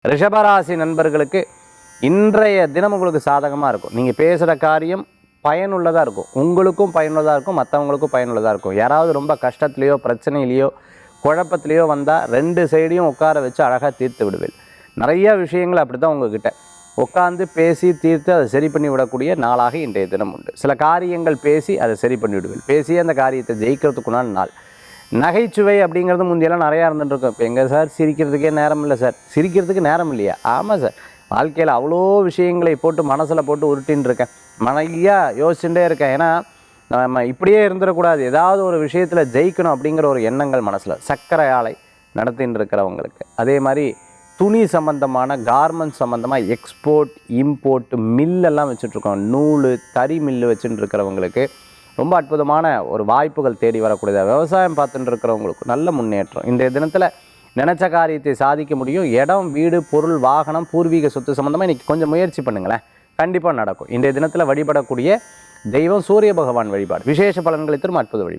ரிஷபராசி நண்பர்களுக்கு இன்றைய தினம் உங்களுக்கு சாதகமாக இருக்கும். நீங்கள் பேசுகிற காரியம் பயனுள்ளதாக இருக்கும். உங்களுக்கும் பயனுள்ளதாக இருக்கும், மற்றவங்களுக்கும் பயனுள்ளதாக இருக்கும். யாராவது ரொம்ப கஷ்டத்துலேயோ பிரச்சனையிலையோ குழப்பத்திலையோ வந்தால் 2 சைடையும் உட்கார வச்சு அழகாக தீர்த்து விடுவேன். நிறைய விஷயங்கள் அப்படி தான் உங்ககிட்ட உட்காந்து பேசி தீர்த்து அதை சரி பண்ணி விடக்கூடிய நாளாக இன்றைய தினம் உண்டு. சில காரியங்கள் பேசி அதை சரி பண்ணி விடுவேன். பேசி அந்த காரியத்தை ஜெயிக்கிறதுக்குண்டான நாள். நகைச்சுவை அப்படிங்கிறது முந்தையெல்லாம் நிறையா இருந்துட்டுருக்கும். இப்போ எங்கே சார் சிரிக்கிறதுக்கே நேரம் இல்லை சார். சிரிக்கிறதுக்கு நேரம் இல்லையா? ஆமாம் சார், வாழ்க்கையில் அவ்வளோ விஷயங்களை போட்டு மனசில் போட்டு உருட்டின்னு இருக்கேன். நிறையா யோசிச்சுட்டே இருக்கேன். ஏன்னா நம்ம இப்படியே இருந்துடக்கூடாது, ஏதாவது ஒரு விஷயத்தில் ஜெயிக்கணும் அப்படிங்கிற ஒரு எண்ணங்கள் மனசில். சர்க்கரை ஆலை நடத்தின்னு இருக்கிறவங்களுக்கு, அதே மாதிரி துணி சம்மந்தமான கார்மெண்ட் சம்மந்தமாக எக்ஸ்போர்ட் இம்போர்ட் மில்லெல்லாம் வச்சுட்ருக்கோம். நூல் தறி மில்லு வச்சுட்டு இருக்கிறவங்களுக்கு ரொம்ப அற்புதமான ஒரு வாய்ப்புகள் தேடி வரக்கூடியது. விவசாயம் பார்த்துட்டு இருக்கிறவங்களுக்கு நல்ல முன்னேற்றம். இன்றைய தினத்தில் நினச்ச காரியத்தை சாதிக்க முடியும். இடம் வீடு பொருள் வாகனம் பூர்வீக சொத்து சம்மந்தமாக இன்றைக்கி கொஞ்சம் முயற்சி பண்ணுங்களேன், கண்டிப்பாக நடக்கும். இன்றைய தினத்தில் வழிபடக்கூடிய தெய்வம் சூரிய பகவான் வழிபாடு. விசேஷ பலன்களை தரும் அற்புத வழிபாடு.